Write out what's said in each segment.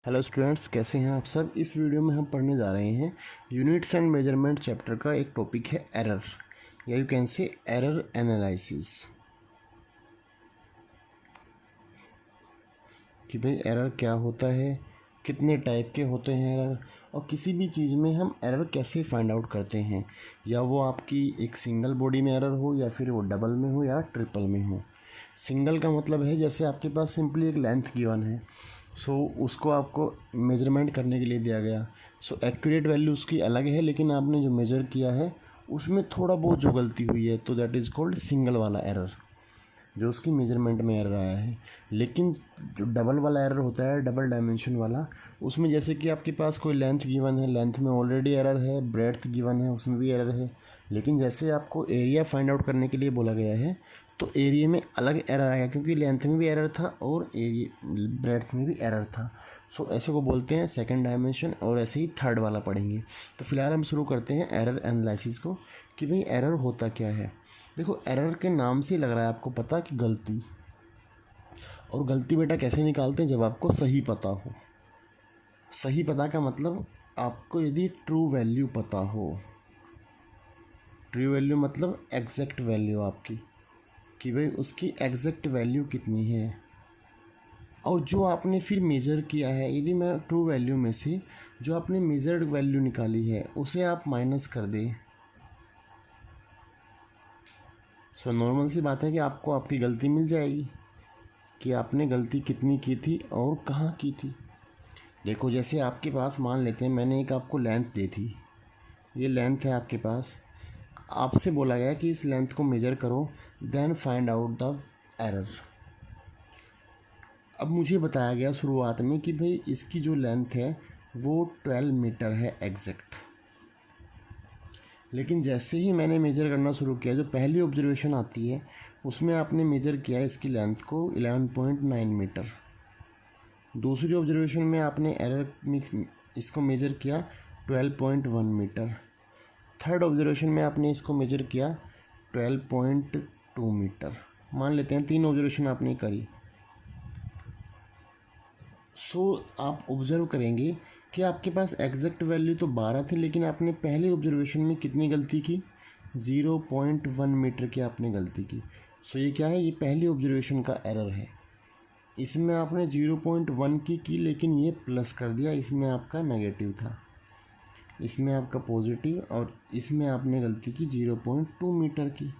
Hello students, कैसे हैं आप सब। इस वीडियो में हम पढ़ने जा रहे हैं यूनिट्स एंड मेजरमेंट चैप्टर का एक टॉपिक है एरर, या you can say error analysis. कि भाई एरर क्या होता है, कितने टाइप के होते हैं एरर, और किसी भी चीज़ में हम एरर कैसे फाइंड आउट करते हैं, या वो आपकी एक सिंगल बॉडी में एरर हो या फिर वो डबल में हो या ट्रिपल में हो। सिंगल का मतलब है जैसे आपके पास सिंपली एक लेंथ गिवन है, उसको आपको मेजरमेंट करने के लिए दिया गया। एक्यूरेट वैल्यू उसकी अलग है, लेकिन आपने जो मेजर किया है उसमें थोड़ा बहुत जो गलती हुई है, तो दैट इज़ कॉल्ड सिंगल वाला एरर, जो उसकी मेजरमेंट में एरर आया है। लेकिन जो डबल वाला एरर होता है, डबल डायमेंशन वाला, उसमें जैसे कि आपके पास कोई लेंथ गिवन है, लेंथ में ऑलरेडी एरर है, ब्रेड्थ गिवन है, उसमें भी एरर है। लेकिन जैसे आपको एरिया फाइंड आउट करने के लिए बोला गया है, तो एरिया में अलग एरर आएगा, क्योंकि लेंथ में भी एरर था और एरिया ब्रेड्थ में भी एरर था। ऐसे को बोलते हैं सेकंड डायमेंशन, और ऐसे ही थर्ड वाला पढ़ेंगे। तो फिलहाल हम शुरू करते हैं एरर एनालिसिस को, कि भाई एरर होता क्या है। देखो, एरर के नाम से लग रहा है आपको पता कि गलती, और गलती बेटा कैसे निकालते हैं, जब आपको सही पता हो। सही पता का मतलब आपको यदि ट्रू वैल्यू पता हो। ट्रू वैल्यू मतलब एग्जैक्ट वैल्यू आपकी, कि भाई उसकी एग्जैक्ट वैल्यू कितनी है, और जो आपने फिर मेज़र किया है, यदि मैं ट्रू वैल्यू में से जो आपने मेज़र्ड वैल्यू निकाली है उसे आप माइनस कर दें। नॉर्मल सी बात है कि आपको आपकी गलती मिल जाएगी कि आपने गलती कितनी की थी और कहाँ की थी। देखो, जैसे आपके पास मान लेते हैं मैंने एक आपको लेंथ दी थी, ये लेंथ है आपके पास, आपसे बोला गया कि इस लेंथ को मेज़र करो, then find out the error. अब मुझे बताया गया शुरुआत में कि भाई इसकी जो लेंथ है वो 12 मीटर है एग्जैक्ट। लेकिन जैसे ही मैंने मेज़र करना शुरू किया, जो पहली ऑब्जर्वेशन आती है उसमें आपने मेज़र किया इसकी लेंथ को 11.9 मीटर। दूसरी ऑब्जर्वेशन में आपने इसको मेज़र किया 12.1 मीटर। थर्ड ऑब्जर्वेशन में आपने इसको मेज़र किया 12.2 मीटर। मान लेते हैं 3 ऑब्जर्वेशन आपने करी। आप ऑब्ज़र्व करेंगे कि आपके पास एग्जैक्ट वैल्यू तो 12 थी, लेकिन आपने पहले ऑब्जर्वेशन में कितनी गलती की, 0.1 मीटर की आपने गलती की। ये क्या है, ये पहली ऑब्जर्वेशन का एरर है। इसमें आपने 0.1 की लेकिन ये प्लस कर दिया, इसमें आपका नेगेटिव था, इसमें आपका पॉजिटिव, और इसमें आपने गलती की 0.2 मीटर की।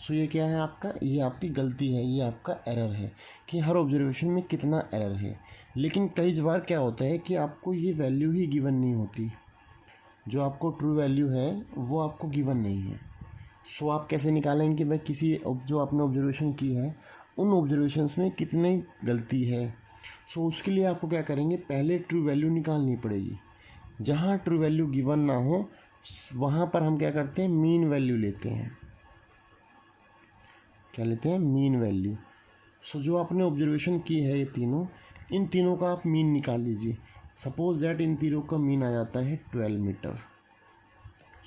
ये क्या है आपका, ये आपकी गलती है, ये आपका एरर है कि हर ऑब्जर्वेशन में कितना एरर है। लेकिन कई बार क्या होता है कि आपको ये वैल्यू ही गिवन नहीं होती, जो आपको ट्रू वैल्यू है वो आपको गिवन नहीं है। आप कैसे निकालेंगे कि भाई किसी जो आपने ऑब्जर्वेशन की है उन ऑब्जर्वेशंस में कितनी गलती है। उसके लिए आपको क्या करेंगे, पहले ट्रू वैल्यू निकालनी पड़ेगी। जहाँ ट्रू वैल्यू गिवन ना हो वहाँ पर हम क्या करते हैं, मीन वैल्यू लेते हैं। क्या लेते हैं, मीन वैल्यू। जो आपने ऑब्जर्वेशन की है ये तीनों, इन तीनों का आप मीन निकाल लीजिए। सपोज दैट इन तीनों का मीन आ जाता है 12 मीटर।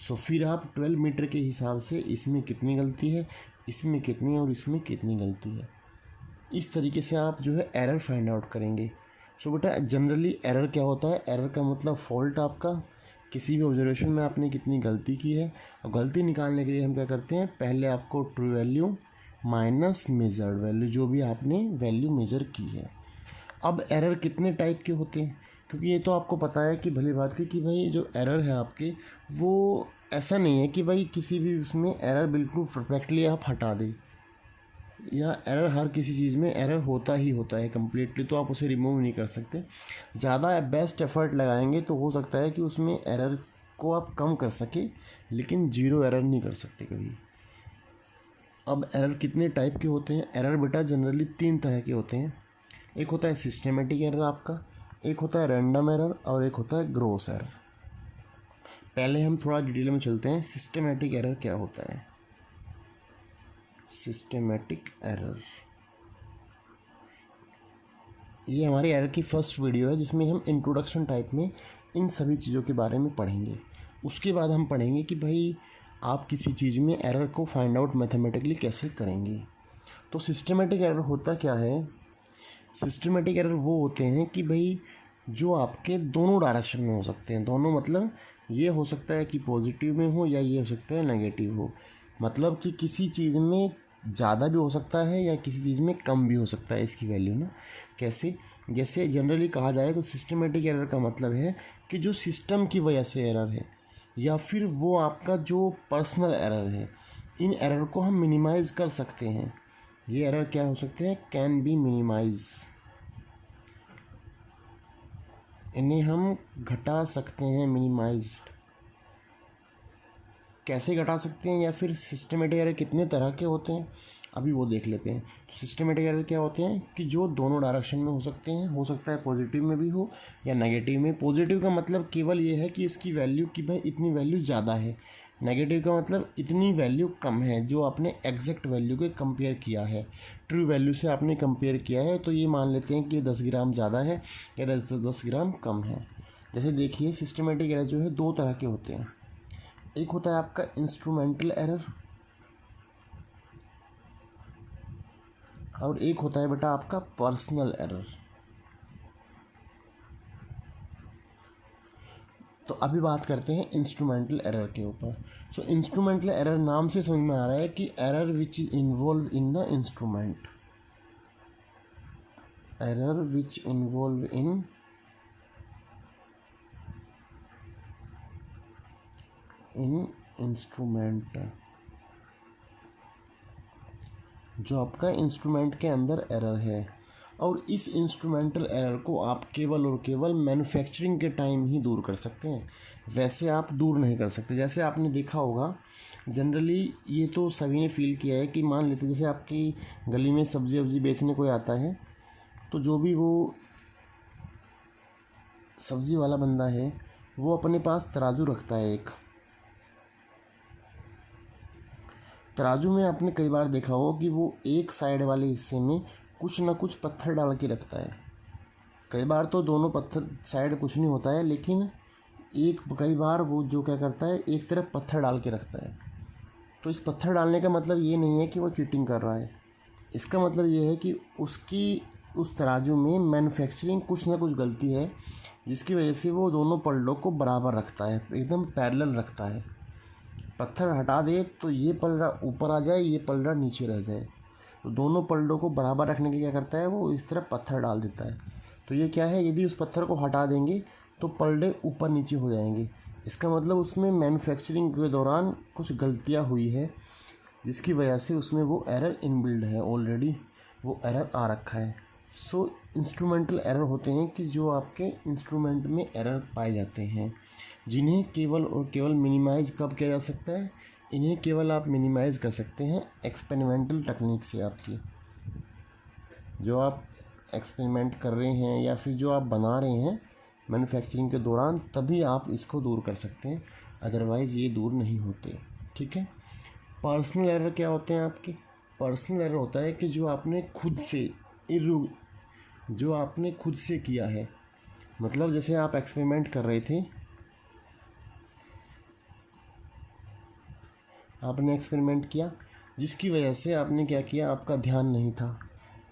फिर आप 12 मीटर के हिसाब से इसमें कितनी गलती है, इसमें कितनी, और इसमें कितनी गलती है, इस तरीके से आप जो है एरर फाइंड आउट करेंगे। बेटा जनरली एरर क्या होता है, एरर का मतलब फॉल्ट आपका, किसी भी ऑब्जर्वेशन में आपने कितनी गलती की है। और गलती निकालने के लिए हम क्या करते हैं, पहले आपको true value minus measured value, जो भी आपने वैल्यू मेज़र की है। अब एरर कितने टाइप के होते हैं, क्योंकि ये तो आपको पता है कि भली बात है कि भाई जो एरर है आपके, वो ऐसा नहीं है कि भाई किसी भी उसमें एरर बिल्कुल परफेक्टली आप हटा दें, या एरर हर किसी चीज़ में एरर होता ही होता है कम्प्लीटली, तो आप उसे रिमूव नहीं कर सकते। ज़्यादा बेस्ट एफर्ट लगाएंगे तो हो सकता है कि उसमें एरर को आप कम कर सके, लेकिन जीरो एरर नहीं कर सकते कभी। अब एरर कितने टाइप के होते हैं, एरर बेटा जनरली 3 तरह के होते हैं। एक होता है सिस्टेमेटिक एरर आपका, एक होता है रैंडम एरर, और एक होता है ग्रॉस एरर। पहले हम थोड़ा डिटेल में चलते हैं, सिस्टेमेटिक एरर क्या होता है। सिस्टेमेटिक एरर, ये हमारी एरर की फर्स्ट वीडियो है, जिसमें हम इंट्रोडक्शन टाइप में इन सभी चीज़ों के बारे में पढ़ेंगे। उसके बाद हम पढ़ेंगे कि भाई आप किसी चीज़ में एरर को फाइंड आउट मैथमेटिकली कैसे करेंगे। तो सिस्टमेटिक एरर होता क्या है, सिस्टमेटिक एरर वो होते हैं कि भाई जो आपके दोनों डायरेक्शन में हो सकते हैं। दोनों मतलब ये हो सकता है कि पॉजिटिव में हो या ये हो सकता है नेगेटिव हो। मतलब कि किसी चीज़ में ज़्यादा भी हो सकता है या किसी चीज़ में कम भी हो सकता है इसकी वैल्यू ना। कैसे? जैसे जनरली कहा जाए तो सिस्टमेटिक एरर का मतलब है कि जो सिस्टम की वजह से एरर है या फिर वो आपका जो पर्सनल एरर है, इन एरर को हम मिनिमाइज़ कर सकते हैं। ये एरर क्या हो सकते हैं? Can be minimize. इन्हें हम घटा सकते हैं, मिनिमाइज। कैसे घटा सकते हैं या फिर सिस्टमेटिक एरर कितने तरह के होते हैं अभी वो देख लेते हैं। तो सिस्टमेटिक एरर क्या होते हैं कि जो दोनों डायरेक्शन में हो सकते हैं, हो सकता है पॉजिटिव में भी हो या नेगेटिव में। पॉजिटिव का मतलब केवल ये है कि इसकी वैल्यू कि भाई इतनी वैल्यू ज़्यादा है। नेगेटिव का मतलब इतनी वैल्यू कम है, जो आपने एग्जैक्ट वैल्यू के कंपेयर किया है, ट्रू वैल्यू से आपने कंपेयर किया है। तो ये मान लेते हैं कि 10 ग्राम ज़्यादा है या 10 ग्राम कम है। जैसे देखिए सिस्टमेटिक एरर जो है दो तरह के होते हैं। एक होता है आपका इंस्ट्रूमेंटल एरर और एक होता है बेटा आपका पर्सनल एरर। तो अभी बात करते हैं इंस्ट्रूमेंटल एरर के ऊपर। सो इंस्ट्रूमेंटल एरर नाम से समझ में आ रहा है कि error which involve in the instrument, error which involve in instrument, जो आपका इंस्ट्रूमेंट के अंदर एरर है। और इस इंस्ट्रूमेंटल एरर को आप केवल और केवल मैन्युफैक्चरिंग के टाइम ही दूर कर सकते हैं, वैसे आप दूर नहीं कर सकते। जैसे आपने देखा होगा जनरली, ये तो सभी ने फील किया है कि मान लेते जैसे आपकी गली में सब्जी वब्जी बेचने कोई आता है, तो जो भी वो सब्जी वाला बंदा है वो अपने पास तराजू रखता है। एक तराजू में आपने कई बार देखा हो कि वो एक साइड वाले हिस्से में कुछ ना कुछ पत्थर डाल के रखता है। कई बार तो दोनों पत्थर साइड कुछ नहीं होता है, लेकिन कई बार वो जो क्या करता है एक तरफ पत्थर डाल के रखता है। तो इस पत्थर डालने का मतलब ये नहीं है कि वो चीटिंग कर रहा है। इसका मतलब ये है कि उसकी उस तराजू में मैन्युफैक्चरिंग कुछ ना कुछ गलती है, जिसकी वजह से वो दोनों पलड़ों को बराबर रखता है, एकदम पैरेलल रखता है। पत्थर हटा दे तो ये पलड़ा ऊपर आ जाए, ये पलड़ा नीचे रह जाए। तो दोनों पलड़ों को बराबर रखने के क्या करता है वो, इस तरह पत्थर डाल देता है। तो ये क्या है, यदि उस पत्थर को हटा देंगे तो पलड़े ऊपर नीचे हो जाएंगे। इसका मतलब उसमें मैन्युफैक्चरिंग के दौरान कुछ गलतियाँ हुई है, जिसकी वजह से उसमें वो एरर इनबिल्ड है, ऑलरेडी वो एरर आ रखा है। सो इंस्ट्रूमेंटल एरर होते हैं कि जो आपके इंस्ट्रूमेंट में एरर पाए जाते हैं, जिन्हें केवल और केवल मिनिमाइज़ कब किया जा सकता है। इन्हें केवल आप मिनिमाइज़ कर सकते हैं एक्सपेरिमेंटल टेक्निक से। आपकी जो आप एक्सपेरिमेंट कर रहे हैं या फिर जो आप बना रहे हैं मैन्युफैक्चरिंग के दौरान, तभी आप इसको दूर कर सकते हैं, अदरवाइज़ ये दूर नहीं होते। ठीक है। पर्सनल एरर क्या होते हैं आपके? पर्सनल एरर होता है कि जो आपने खुद से जो आपने खुद से किया है। मतलब जैसे आप एक्सपेरिमेंट कर रहे थे, आपने एक्सपेरिमेंट किया, जिसकी वजह से आपने क्या किया, आपका ध्यान नहीं था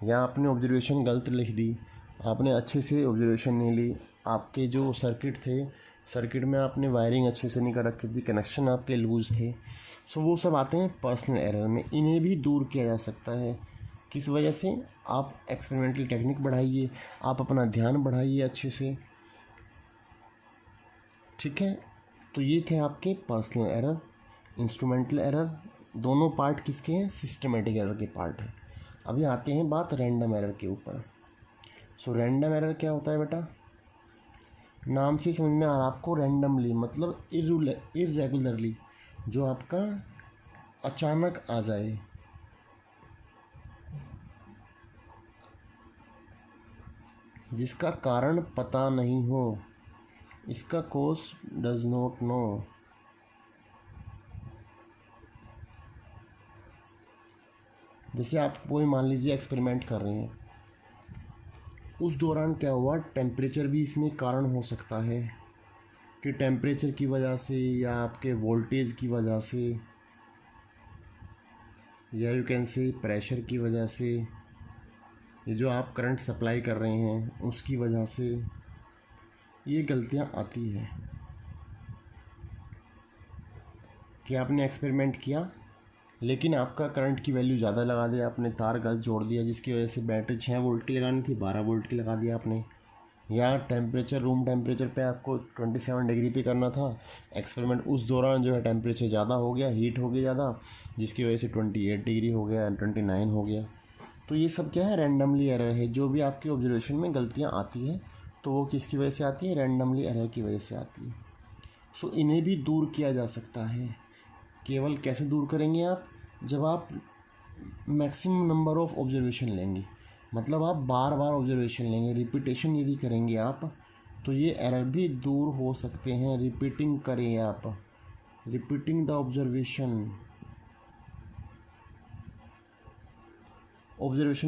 या आपने ऑब्जर्वेशन गलत लिख दी, आपने अच्छे से ऑब्जर्वेशन नहीं ली, आपके जो सर्किट थे, सर्किट में आपने वायरिंग अच्छे से नहीं कर रखी थी, कनेक्शन आपके लूज़ थे। सो वो सब आते हैं पर्सनल एरर में। इन्हें भी दूर किया जा सकता है। किस वजह से? आप एक्सपेरिमेंटल टेक्निक बढ़ाइए, आप अपना ध्यान बढ़ाइए अच्छे से। ठीक है। तो ये थे आपके पर्सनल एरर, इंस्ट्रूमेंटल एरर। दोनों पार्ट किसके हैं? सिस्टमेटिक एरर के पार्ट है। अभी आते हैं बात रैंडम एरर के ऊपर। सो रैंडम एरर क्या होता है बेटा? नाम से समझ में आ रहा आपको, रैंडमली मतलब इर्रेगुलरली, जो आपका अचानक आ जाए। जिसका कारण पता नहीं हो, इसका कोज डज नॉट नो। जैसे आप कोई मान लीजिए एक्सपेरिमेंट कर रहे हैं, उस दौरान क्या हुआ, टेम्परेचर भी इसमें कारण हो सकता है कि टेम्परेचर की वजह से या आपके वोल्टेज की वजह से या यू कैन से प्रेशर की वजह से, ये जो आप करंट सप्लाई कर रहे हैं उसकी वजह से, ये गलतियाँ आती है कि आपने एक्सपेरिमेंट किया लेकिन आपका करंट की वैल्यू ज़्यादा लगा दिया, आपने तार गलत जोड़ दिया, जिसकी वजह से बैटरी 6 वोल्ट की लगानी थी 12 वोल्ट की लगा दिया आपने। या टेम्परेचर रूम टेम्परेचर पे आपको 27 डिग्री पे करना था, एक्सपेरिमेंट उस दौरान जो है टेम्परेचर ज़्यादा हो गया, हीट हो गई ज़्यादा, जिसकी वजह से 28 डिग्री हो गया, 29 हो गया। तो ये सब क्या है, रैंडमली एरर है। जो भी आपके ऑब्जर्वेशन में गलतियाँ आती हैं तो वो किसकी वजह से आती है, रैंडमली एरर की वजह से आती है। सो इन्हें भी दूर किया जा सकता है। केवल कैसे दूर करेंगे आप, जब आप मैक्सिमम नंबर ऑफ ऑब्जर्वेशन लेंगे, मतलब आप बार बार ऑब्जर्वेशन लेंगे, रिपीटेशन यदि करेंगे आप, तो ये एरर भी दूर हो सकते हैं। रिपीटिंग करें आप, रिपीटिंग द ऑब्जर्वेशन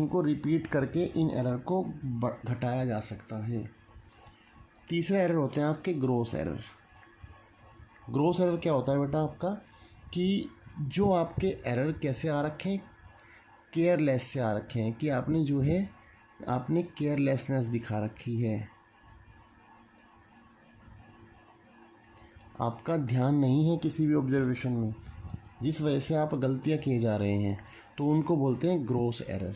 को रिपीट करके इन एरर को घटाया जा सकता है। तीसरा एरर होते हैं आपके ग्रॉस एरर। ग्रॉस एरर क्या होता है बेटा आपका, कि जो आपके एरर कैसे आ रखे हैं, केयरलेस से आ रखे हैं, कि आपने जो है आपने केयरलेसनेस दिखा रखी है, आपका ध्यान नहीं है किसी भी ऑब्जर्वेशन में, जिस वजह से आप गलतियां किए जा रहे हैं, तो उनको बोलते हैं ग्रॉस एरर।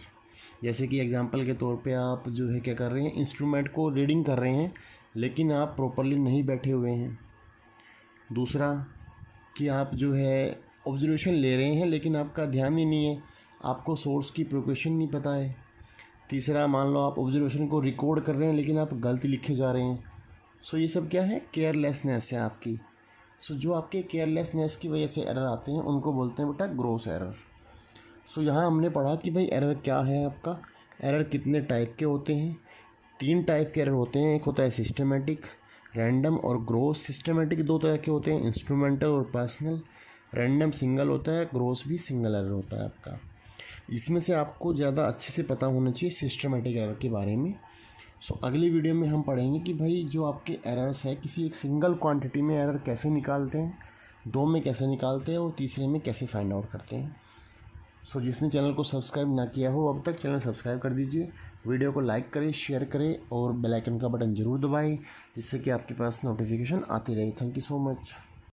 जैसे कि एग्जांपल के तौर पे आप जो है क्या कर रहे हैं, इंस्ट्रूमेंट को रीडिंग कर रहे हैं लेकिन आप प्रॉपरली नहीं बैठे हुए हैं। दूसरा कि आप जो है ऑब्जर्वेशन ले रहे हैं लेकिन आपका ध्यान ही नहीं है, आपको सोर्स की प्रोकेशन नहीं पता है। तीसरा, मान लो आप ऑब्जर्वेशन को रिकॉर्ड कर रहे हैं लेकिन आप गलती लिखे जा रहे हैं। सो ये सब क्या है, केयरलेसनेस है आपकी। सो जो आपके केयरलेसनेस की वजह से एरर आते हैं उनको बोलते हैं बेटा ग्रॉस एरर। सो यहाँ हमने पढ़ा कि भाई एरर क्या है आपका, एरर कितने टाइप के होते हैं। 3 टाइप के एरर होते हैं, एक होता है सिस्टमेटिक, रैंडम और ग्रॉस। सिस्टमेटिक 2 तरह के होते हैं, इंस्ट्रूमेंटल और पर्सनल। रैंडम सिंगल होता है, ग्रॉस भी सिंगल एरर होता है आपका। इसमें से आपको ज़्यादा अच्छे से पता होना चाहिए सिस्टमेटिक एरर के बारे में। सो अगली वीडियो में हम पढ़ेंगे कि भाई जो आपके एरर्स है, किसी एक सिंगल क्वांटिटी में एरर कैसे निकालते हैं, 2 में कैसे निकालते हैं और तीसरे में कैसे फाइंड आउट करते हैं। सो जिसने चैनल को सब्सक्राइब ना किया हो अब तक, चैनल सब्सक्राइब कर दीजिए, वीडियो को लाइक करें, शेयर करें और बेल आइकन का बटन ज़रूर दबाएं, जिससे कि आपके पास नोटिफिकेशन आती रहे। Thank you so much.